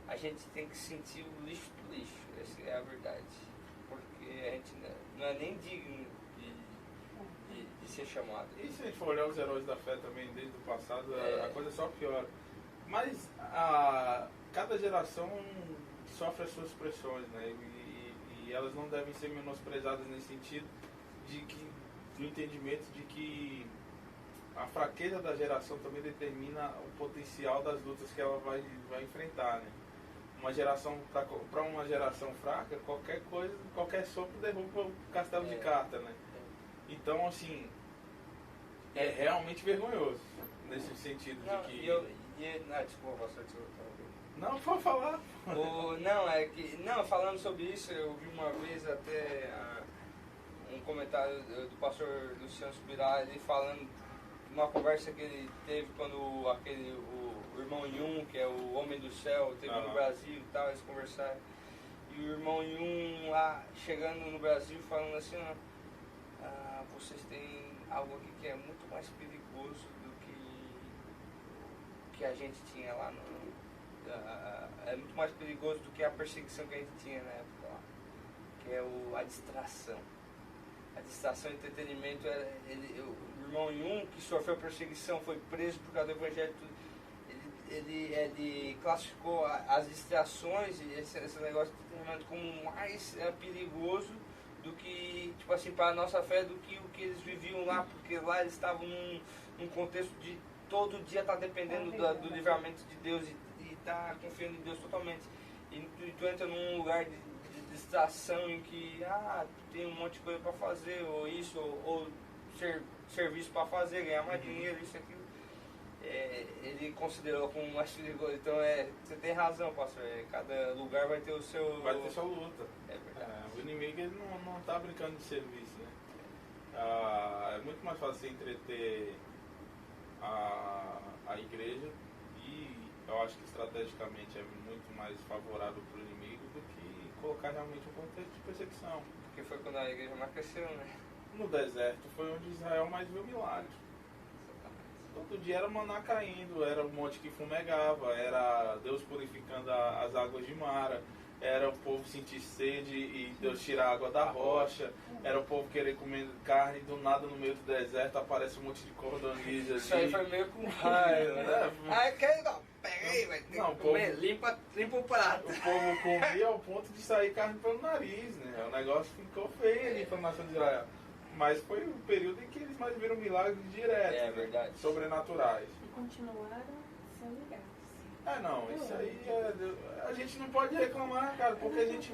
[SPEAKER 3] a gente tem que sentir o lixo do lixo, essa é a verdade, porque a gente não é nem digno de ser chamado.
[SPEAKER 2] E se a gente for olhar os heróis da fé também desde o passado, a coisa só piora. Mas cada geração sofre as suas pressões, né? E elas não devem ser menosprezadas nesse sentido do entendimento de que a fraqueza da geração também determina o potencial das lutas que ela vai enfrentar, né? Para uma geração fraca, qualquer coisa, qualquer sopro derruba o castelo de carta, né? Então, assim, é realmente vergonhoso nesse sentido de que...
[SPEAKER 3] Desculpa, você
[SPEAKER 2] Não, pode falar.
[SPEAKER 3] Falando sobre isso, eu vi uma vez até um comentário do pastor Luciano Subirá, ele falando uma conversa que ele teve quando o irmão Yun, que é o homem do céu, teve no Brasil e tal, eles conversaram. E o irmão Yun lá, chegando no Brasil, falando assim, vocês têm algo aqui que é muito mais perigoso do que a gente tinha lá é muito mais perigoso do que a perseguição que a gente tinha na época lá, que é a distração. A distração e entretenimento, o irmão Yun, que sofreu perseguição, foi preso por causa do evangelho, ele classificou as distrações e esse negócio de entretenimento como mais perigoso do que, tipo assim, para a nossa fé, do que o que eles viviam lá, porque lá eles estavam num contexto de todo dia estar dependendo do livramento de Deus e estar confiando em Deus totalmente. E tu entra num lugar de distração em que tem um monte de coisa para fazer, ou isso, ou serviço para fazer, ganhar mais dinheiro, isso, aquilo. Ele considerou como mais perigoso. Então você tem razão, pastor. Cada lugar vai ter o seu...
[SPEAKER 2] Vai ter sua luta.
[SPEAKER 3] É verdade.
[SPEAKER 2] O inimigo ele não está brincando de serviço, né? É muito mais fácil você entreter a igreja, e eu acho que estrategicamente é muito mais favorável para o inimigo do que colocar realmente um contexto de perseguição.
[SPEAKER 3] Porque foi quando a igreja mais cresceu, né?
[SPEAKER 2] No deserto foi onde Israel mais viu milagres. Todo dia era maná caindo, era o monte que fumegava, era Deus purificando as águas de Mara, era o povo sentir sede e Deus tirar a água da rocha, era o povo querer comer carne e do nada no meio do deserto aparece um monte de cordoniza.
[SPEAKER 3] Isso aí foi meio com raiva, né? Ai, pega aí, velho.
[SPEAKER 2] Não,
[SPEAKER 3] limpa o prato.
[SPEAKER 2] O povo comia ao ponto de sair carne pelo nariz, né? O negócio ficou feio ali para a nação de Israel. Mas foi o período em que eles mais viram milagres diretos,
[SPEAKER 3] verdade.
[SPEAKER 2] Sobrenaturais.
[SPEAKER 1] E continuaram sendo gratos.
[SPEAKER 2] Não, isso aí a gente não pode reclamar, cara, porque a gente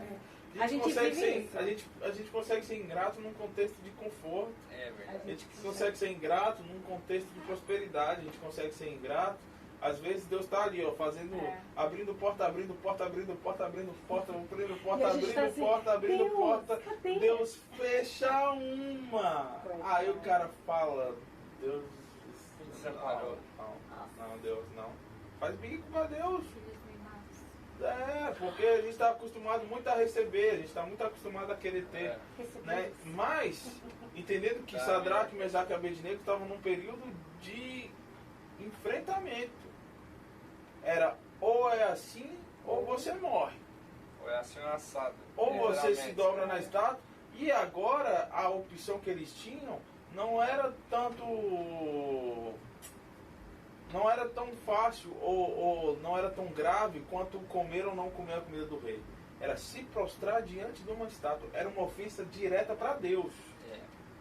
[SPEAKER 2] consegue ser ingrato num contexto de conforto.
[SPEAKER 3] Verdade.
[SPEAKER 2] A gente consegue ser ingrato num contexto de prosperidade, a gente consegue ser ingrato. Às vezes Deus está ali, ó, fazendo, abrindo porta, abrindo porta, abrindo porta, abrindo porta, abrindo porta, abrindo porta, abrindo porta. Deus fecha uma. Aí o cara fala, Deus
[SPEAKER 3] separou.
[SPEAKER 2] Não, Deus não. Faz bico pra Deus. Porque a gente está acostumado muito a receber, a gente está muito acostumado a querer ter. Né? Mas, entendendo que Sadraque, Mesaque e Abednego estavam num período de enfrentamento. Era ou é assim, ou você morre.
[SPEAKER 3] Ou é assim ou assado.
[SPEAKER 2] Ou você se dobra na estátua. E agora, a opção que eles tinham não era tanto... Não era tão fácil ou não era tão grave quanto comer ou não comer a comida do rei. Era se prostrar diante de uma estátua. Era uma ofensa direta para Deus.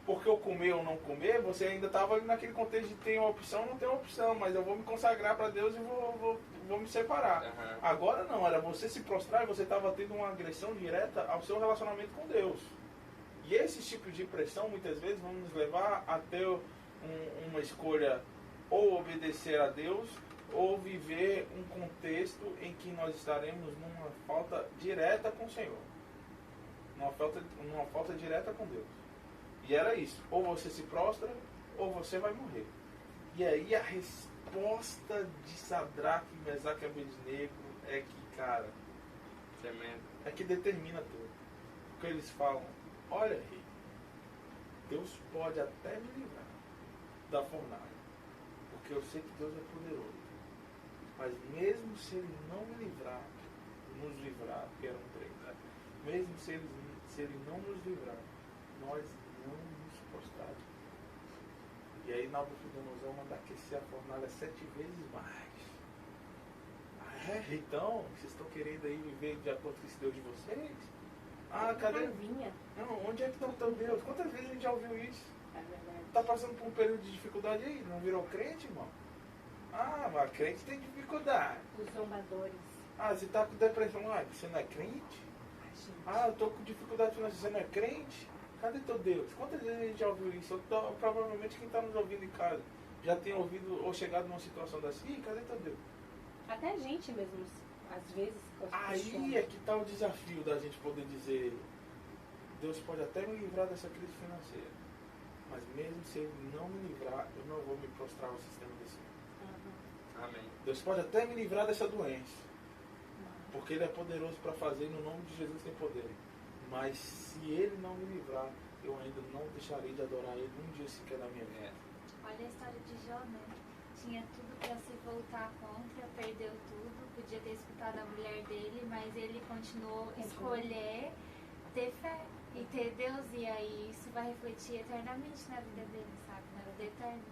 [SPEAKER 2] Porque eu comer ou não comer, você ainda estava naquele contexto de ter uma opção ou não ter uma opção, mas eu vou me consagrar para Deus e vou me separar. Agora não, era você se prostrar e você estava tendo uma agressão direta ao seu relacionamento com Deus. E esse tipo de pressão muitas vezes vão nos levar a ter uma escolha ou obedecer a Deus ou viver um contexto em que nós estaremos numa falta direta com o Senhor. Numa falta direta com Deus. E era isso, ou você se prostra, ou você vai morrer. E aí a resposta de Sadraque, Mesaque e Abednego é que, cara,
[SPEAKER 3] tremendo.
[SPEAKER 2] É que determina tudo. Porque eles falam, olha rei, Deus pode até me livrar da fornalha, porque eu sei que Deus é poderoso. Mas mesmo se ele não me livrar, nos livrar, que eram três, né? Mesmo se ele não nos livrar, nós não nos prostrarmos. E aí Nabucodonosor manda aquecer a fornalha 7 vezes mais. Então, vocês estão querendo aí viver de acordo com esse Deus de vocês? Cadê? Não, onde é que está o teu Deus? Quantas vezes a gente já ouviu isso?
[SPEAKER 1] É verdade.
[SPEAKER 2] Tá passando por um período de dificuldade aí? Não virou crente, irmão? Mas crente tem dificuldade.
[SPEAKER 1] Os zombadores.
[SPEAKER 2] Você tá com depressão. Você não é crente? Eu tô com dificuldade financeira. Você não é crente? Cadê teu Deus? Quantas vezes a gente já ouviu isso? Provavelmente quem está nos ouvindo em casa já tem ouvido ou chegado numa situação dessa. Cadê teu Deus?
[SPEAKER 1] Até a gente mesmo, às vezes.
[SPEAKER 2] Aí é que está o desafio da gente poder dizer: Deus pode até me livrar dessa crise financeira, mas mesmo se Ele não me livrar, eu não vou me prostrar ao sistema desse mundo.
[SPEAKER 3] Amém.
[SPEAKER 2] Deus pode até me livrar dessa doença, porque Ele é poderoso para fazer, e no nome de Jesus tem poder. Mas se Ele não me livrar, eu ainda não deixarei de adorar Ele um dia sequer na minha vida.
[SPEAKER 4] Olha a história de Jó, né? Tinha tudo para se voltar contra, perdeu tudo, podia ter escutado a mulher dele, mas ele continuou a escolher ter fé e ter Deus, e aí isso vai refletir eternamente na vida dele, sabe? Na vida eterna.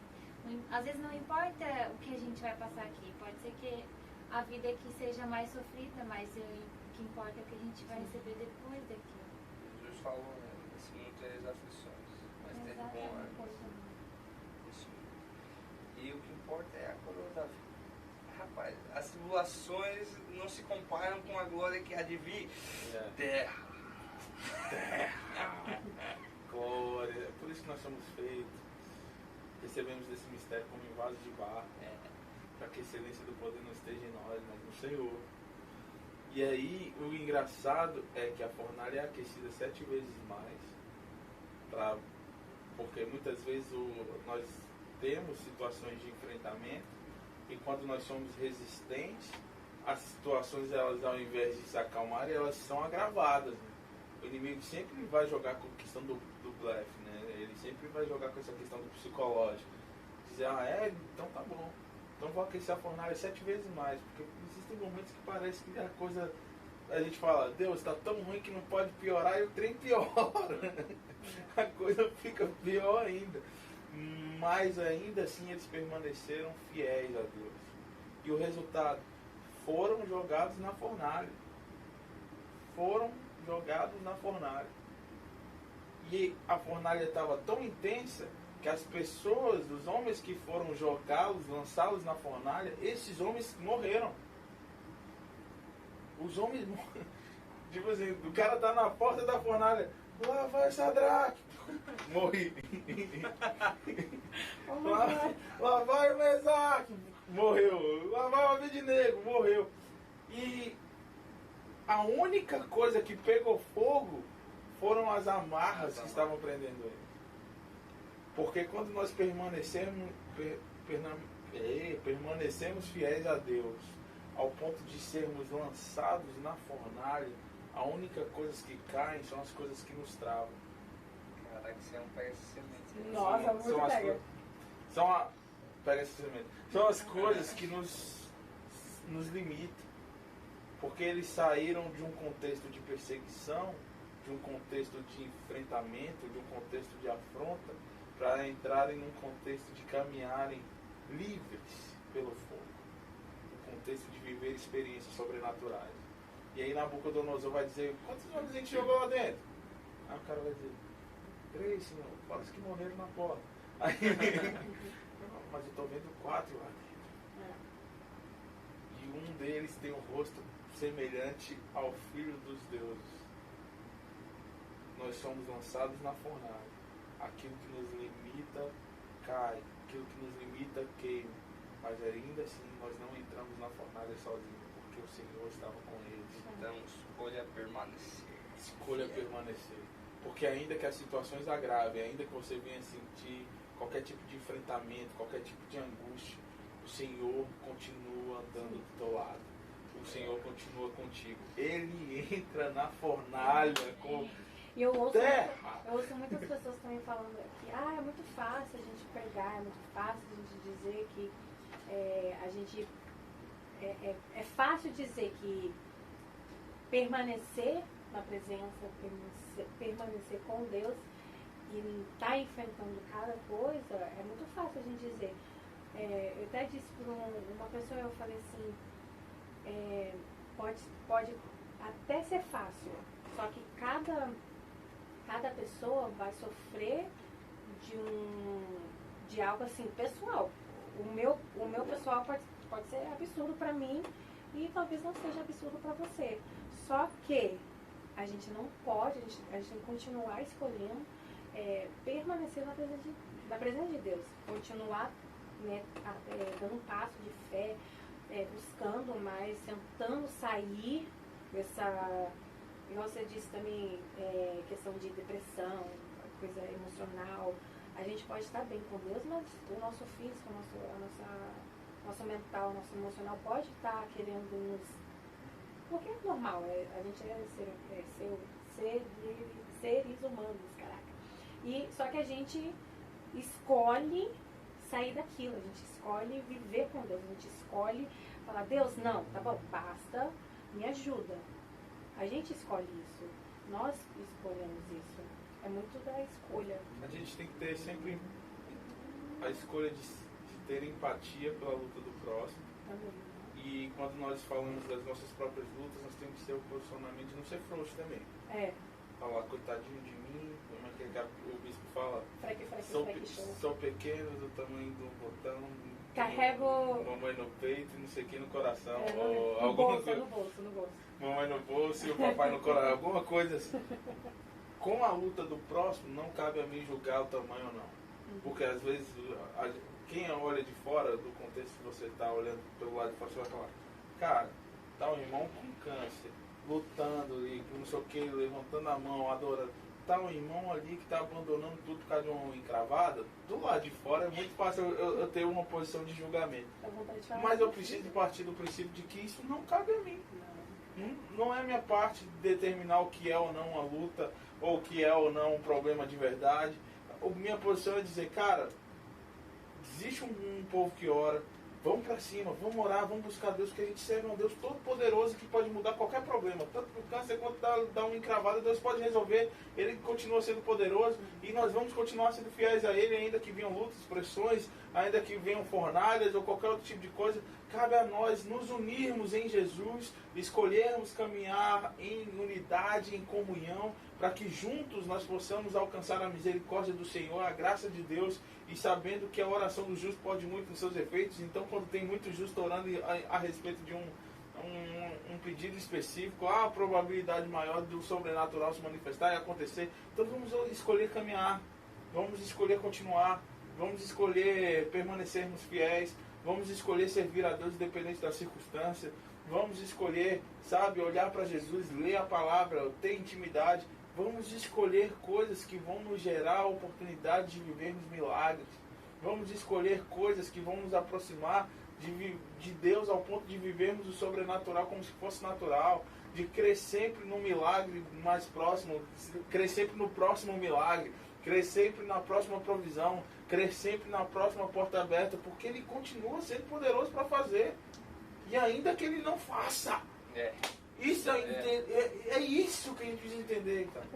[SPEAKER 4] Às vezes não importa o que a gente vai passar aqui, pode ser que a vida aqui seja mais sofrida, mas o que importa é o que a gente vai receber depois daqui.
[SPEAKER 3] Jesus falou, né? Nesse mundo tereis aflições, mas tem bom ânimo. Isso. E o que importa é a coroa da vida. Rapaz, as tribulações não se comparam com a glória que há de vir. Terra.
[SPEAKER 2] Glória. É por isso que nós somos feitos. Recebemos esse mistério como em vaso de barro. Para que a excelência do poder não esteja em nós, mas no Senhor. E aí, o engraçado é que a fornalha é aquecida 7 vezes mais, porque muitas vezes nós temos situações de enfrentamento, e quando nós somos resistentes, as situações, elas, ao invés de se acalmarem, elas são agravadas. Né? O inimigo sempre vai jogar com a questão do blefe, né? Ele sempre vai jogar com essa questão do psicológico. Dizer, então tá bom. Então vou aquecer a fornalha 7 vezes mais, porque existem momentos que parece que a coisa a gente fala, Deus, está tão ruim que não pode piorar, e o trem piora. A coisa fica pior ainda. Mas ainda assim eles permaneceram fiéis a Deus. E o resultado? Foram jogados na fornalha. Foram jogados na fornalha. E a fornalha estava tão intensa que as pessoas, os homens que foram jogá-los, lançá-los na fornalha, esses homens morreram. Os homens morreram. Tipo assim, o cara tá na porta da fornalha. Lá vai Sadraque. Morri. Lá vai o Mesaque. Morreu. Lá vai o Abednego. Morreu. E a única coisa que pegou fogo foram as amarras que estavam prendendo ele. Porque quando nós permanecemos fiéis a Deus, ao ponto de sermos lançados na fornalha, a única coisa que caem são as coisas que nos travam.
[SPEAKER 3] Caraca, você é um pega essa semente.
[SPEAKER 1] Nossa, muito pega.
[SPEAKER 2] Pega essa semente. São as coisas que nos limitam. Porque eles saíram de um contexto de perseguição, de um contexto de enfrentamento, de um contexto de afronta, para entrarem num contexto de caminharem livres pelo fogo. Um contexto de viver experiências sobrenaturais. E aí Nabucodonosor vai dizer, quantos homens a gente jogou lá dentro? Aí o cara vai dizer, 3, senhor, fora os que morreram na porta. Aí, mas eu estou vendo 4 lá dentro. E um deles tem um rosto semelhante ao Filho dos Deuses. Nós somos lançados na fornalha. Aquilo que nos limita cai, aquilo que nos limita queima. Mas ainda assim nós não entramos na fornalha sozinhos, porque o Senhor estava com eles.
[SPEAKER 3] Então escolha permanecer.
[SPEAKER 2] Escolha permanecer. Porque ainda que as situações agravem, ainda que você venha sentir qualquer tipo de enfrentamento, qualquer tipo de angústia, o Senhor continua andando do teu lado. O Senhor continua contigo. Ele entra na fornalha com
[SPEAKER 1] E eu ouço
[SPEAKER 2] terra.
[SPEAKER 1] muitas pessoas também falando que é muito fácil a gente pregar, é muito fácil a gente dizer que é fácil dizer que permanecer na presença, permanecer com Deus e estar enfrentando cada coisa, é muito fácil a gente dizer. Eu até disse para uma pessoa, eu falei assim, pode até ser fácil, só que cada pessoa vai sofrer de algo assim pessoal. O meu pessoal pode ser absurdo para mim e talvez não seja absurdo para você. Só que a gente não pode, a gente tem que continuar escolhendo permanecer na presença de Deus, continuar, né, dando um passo de fé, buscando mais, tentando sair dessa, igual você disse também, questão de depressão, coisa emocional. A gente pode estar bem com Deus, mas o nosso físico, nosso mental, nosso emocional pode estar querendo nos... Porque é normal, a gente seres humanos, caraca. Só que a gente escolhe sair daquilo, a gente escolhe viver com Deus, a gente escolhe falar, Deus, não, tá bom, basta, me ajuda. A gente escolhe isso, nós escolhemos isso. É muito da escolha.
[SPEAKER 2] A gente tem que ter sempre a escolha de ter empatia pela luta do próximo.
[SPEAKER 1] Também.
[SPEAKER 2] E quando nós falamos das nossas próprias lutas, nós temos que ter o posicionamento de não ser frouxo também. Falar, coitadinho de mim, como é que o bispo fala? Sou pequeno do tamanho do botão.
[SPEAKER 1] Carrego...
[SPEAKER 2] Mamãe no peito e não sei o que no coração.
[SPEAKER 1] No bolso.
[SPEAKER 2] Mamãe no bolso e o papai no coração. Alguma coisa assim. Com a luta do próximo, não cabe a mim julgar o tamanho ou não. Porque às vezes, quem olha de fora do contexto que você está olhando pelo lado de fora, você vai falar, cara, tá um irmão com câncer, lutando e não sei o que, levantando a mão, adorando. Tá um irmão ali que está abandonando tudo por causa de uma encravada. Do lado de fora é muito fácil eu ter uma posição de julgamento. Mas eu preciso partir do princípio de que isso não cabe a mim. Não é minha parte determinar o que é ou não uma luta, ou o que é ou não um problema de verdade. A minha posição é dizer, cara, existe um povo que ora, Vamos para cima, vamos orar, vamos buscar Deus, porque a gente serve um Deus todo poderoso que pode mudar qualquer problema. Tanto no câncer quanto dar uma encravada, Deus pode resolver. Ele continua sendo poderoso e nós vamos continuar sendo fiéis a Ele, ainda que venham lutas, pressões, ainda que venham fornalhas ou qualquer outro tipo de coisa. Cabe a nós nos unirmos em Jesus, escolhermos caminhar em unidade, em comunhão, para que juntos nós possamos alcançar a misericórdia do Senhor, a graça de Deus, e sabendo que a oração do justo pode muito nos seus efeitos. Então, quando tem muito justo orando a respeito de um pedido específico, há a probabilidade maior do sobrenatural se manifestar e acontecer. Então, vamos escolher caminhar, vamos escolher continuar, vamos escolher permanecermos fiéis, vamos escolher servir a Deus independente da circunstância, vamos escolher, sabe, olhar para Jesus, ler a palavra, ter intimidade. Vamos escolher coisas que vão nos gerar a oportunidade de vivermos milagres. Vamos escolher coisas que vão nos aproximar de Deus ao ponto de vivermos o sobrenatural como se fosse natural. De crer sempre no milagre mais próximo, crer sempre no próximo milagre, crer sempre na próxima provisão, crer sempre na próxima porta aberta, porque Ele continua sendo poderoso para fazer. E ainda que Ele não faça. Isso é isso que a gente precisa entender, cara.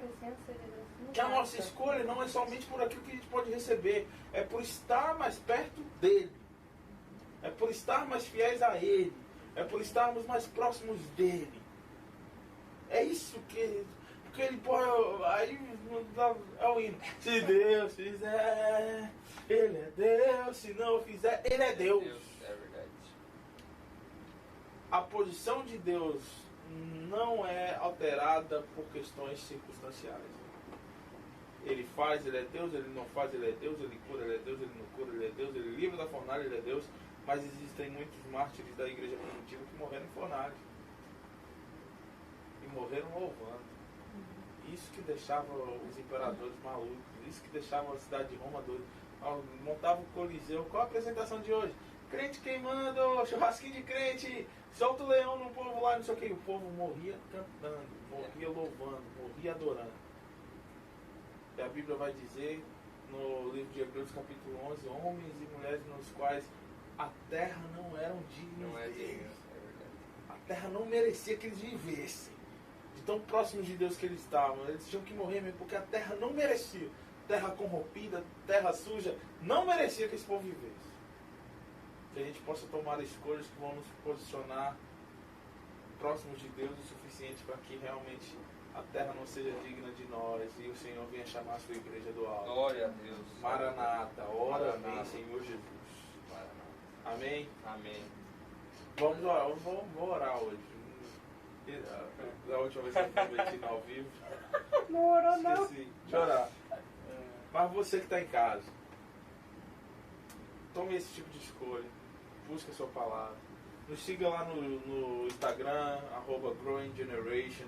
[SPEAKER 2] Que a nossa escolha não é somente por aquilo que a gente pode receber, é por estar mais perto dele, é por estar mais fiéis a ele, é por estarmos mais próximos dele. É isso que... Porque ele pode... Aí é o hino. Se Deus fizer, ele é Deus. Se não fizer, ele é Deus.
[SPEAKER 3] É verdade.
[SPEAKER 2] A posição de Deus não é alterada por questões circunstanciais. Ele faz, ele é Deus, ele não faz, ele é Deus, ele cura, ele é Deus, ele não cura, ele é Deus, ele livra da fornalha, ele é Deus. Mas existem muitos mártires da igreja primitiva que morreram em fornalha. E morreram louvando. Isso que deixava os imperadores malucos, isso que deixava a cidade de Roma doida. Montava o Coliseu. Qual a apresentação de hoje? Crente queimando, churrasquinho de crente, solta o leão no povo lá, não sei o que. O povo morria cantando, morria louvando, morria adorando. E a Bíblia vai dizer no livro de Hebreus capítulo 11, homens e mulheres nos quais a terra não eram dignos deles. A terra não merecia que eles vivessem. De tão próximos de Deus que eles estavam. Eles tinham que morrer mesmo, porque a terra não merecia. Terra corrompida, terra suja, não merecia que esse povo vivesse. Que a gente possa tomar escolhas que vão nos posicionar próximos de Deus o suficiente para que realmente a terra não seja digna de nós e o Senhor venha chamar a sua igreja do alto.
[SPEAKER 3] Glória a Deus.
[SPEAKER 2] Maranata, ora vem, Senhor Jesus.
[SPEAKER 3] Maranata.
[SPEAKER 2] Amém?
[SPEAKER 3] Amém.
[SPEAKER 2] Vamos orar, vou orar hoje. Da última vez que eu prometi ao vivo.
[SPEAKER 1] Não orou não.
[SPEAKER 2] Esqueci de orar. Mas você que está em casa, tome esse tipo de escolha. Busque a sua palavra. Nos siga lá no Instagram, @growinggeneration,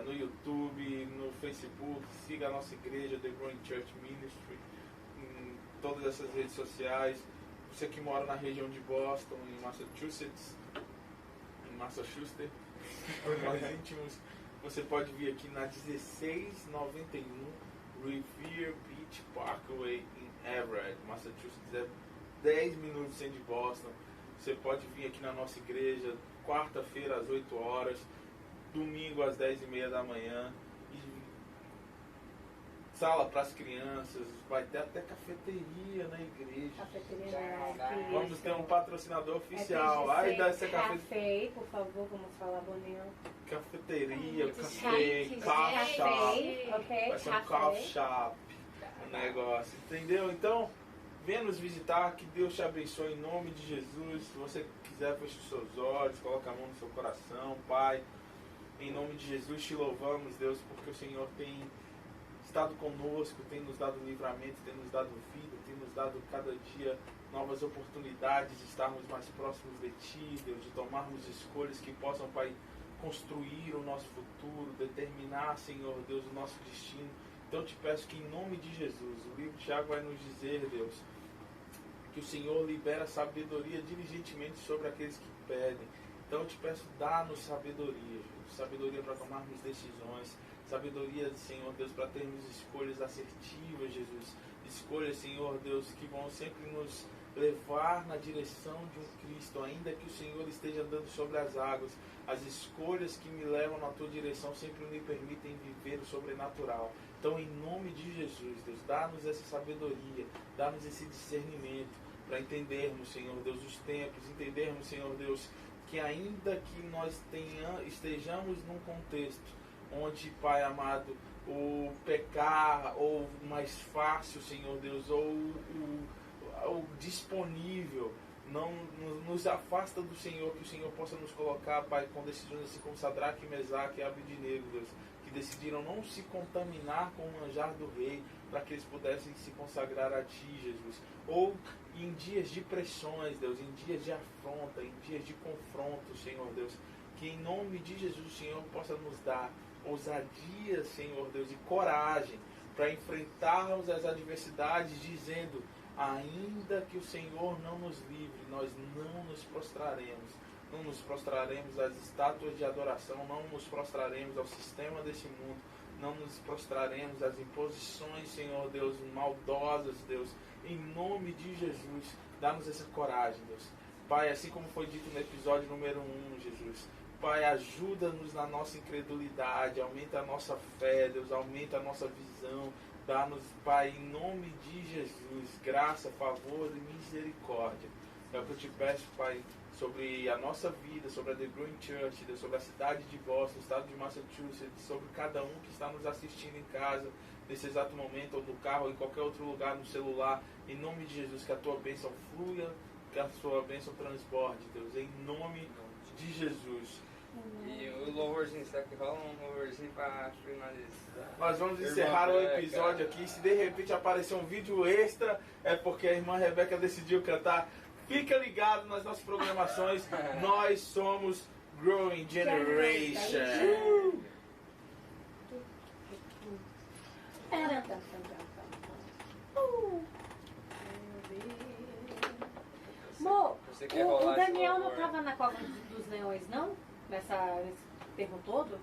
[SPEAKER 2] no YouTube, no Facebook. Siga a nossa igreja, The Growing Church Ministry, em todas essas redes sociais. Você que mora na região de Boston, em Massachusetts, mais íntimos, você pode vir aqui na 1691 Revere Beach Parkway em Everett, Massachusetts. É 10 minutos de Boston. Você pode vir aqui na nossa igreja quarta-feira às 8 horas, domingo às 10h30 da manhã. Sala para as crianças, vai ter até cafeteria na igreja.
[SPEAKER 1] Cafeteria.
[SPEAKER 2] Vamos ter um patrocinador oficial. Aí dá essa
[SPEAKER 1] café, por favor, vamos falar bonito.
[SPEAKER 2] Cafeteria, café, coffee shop.
[SPEAKER 1] Ok,
[SPEAKER 2] vai ser um coffee shop, um negócio, entendeu? Então, venha nos visitar, que Deus te abençoe em nome de Jesus. Se você quiser, feche os seus olhos, coloque a mão no seu coração, Pai. Em nome de Jesus, te louvamos, Deus, porque o Senhor tem estado conosco, tem nos dado livramento, tem nos dado vida, tem nos dado cada dia novas oportunidades de estarmos mais próximos de Ti, Deus, de tomarmos escolhas que possam, Pai, construir o nosso futuro, determinar, Senhor Deus, o nosso destino. Então eu te peço que em nome de Jesus, o livro de Tiago vai nos dizer, Deus, que o Senhor libera sabedoria diligentemente sobre aqueles que pedem. Então eu te peço, dá-nos sabedoria, Jesus, sabedoria para tomarmos decisões, sabedoria, Senhor Deus, para termos escolhas assertivas, Jesus, escolhas, Senhor Deus, que vão sempre nos levar na direção de um Cristo, ainda que o Senhor esteja andando sobre as águas. As escolhas que me levam na tua direção sempre me permitem viver o sobrenatural. Então, em nome de Jesus, Deus, dá-nos essa sabedoria, dá-nos esse discernimento para entendermos, Senhor Deus, os tempos, entendermos, Senhor Deus, que ainda que nós estejamos num contexto onde, Pai amado, o pecar, ou mais fácil, Senhor Deus, ou o disponível, não nos afasta do Senhor, que o Senhor possa nos colocar, Pai, com decisões assim como Sadraque, Mesaque e Abednego, Deus, que decidiram não se contaminar com o manjar do rei, para que eles pudessem se consagrar a Ti, Jesus. Ou em dias de pressões, Deus, em dias de afronta, em dias de confronto, Senhor Deus, que em nome de Jesus o Senhor possa nos dar ousadia, Senhor Deus, e coragem para enfrentarmos as adversidades, dizendo: ainda que o Senhor não nos livre, nós não nos prostraremos. Não nos prostraremos às estátuas de adoração, não nos prostraremos ao sistema desse mundo, não nos prostraremos às imposições, Senhor Deus, maldosas, Deus. Em nome de Jesus, dá-nos essa coragem, Deus. Pai, assim como foi dito no episódio número 1, Jesus, Pai, ajuda-nos na nossa incredulidade, aumenta a nossa fé, Deus, aumenta a nossa visão. Dá-nos, Pai, em nome de Jesus, graça, favor e misericórdia. É o que eu te peço, Pai, sobre a nossa vida, sobre a The Growing Church, Deus, sobre a cidade de Boston, o estado de Massachusetts, sobre cada um que está nos assistindo em casa, nesse exato momento, ou no carro, ou em qualquer outro lugar, no celular. Em nome de Jesus, que a tua bênção flua, que a sua bênção transborde, Deus, em nome de Jesus.
[SPEAKER 3] E o louvorzinho, será que rola um louvorzinho para finalizar?
[SPEAKER 2] Nós vamos encerrar o episódio aqui. Se de repente aparecer um vídeo extra, é porque a irmã Rebeca decidiu cantar. Fica ligado nas nossas programações. Nós somos Growing Generation.
[SPEAKER 1] Mo, o Daniel não estava na Cova dos Leões, não? Nesse termo todo?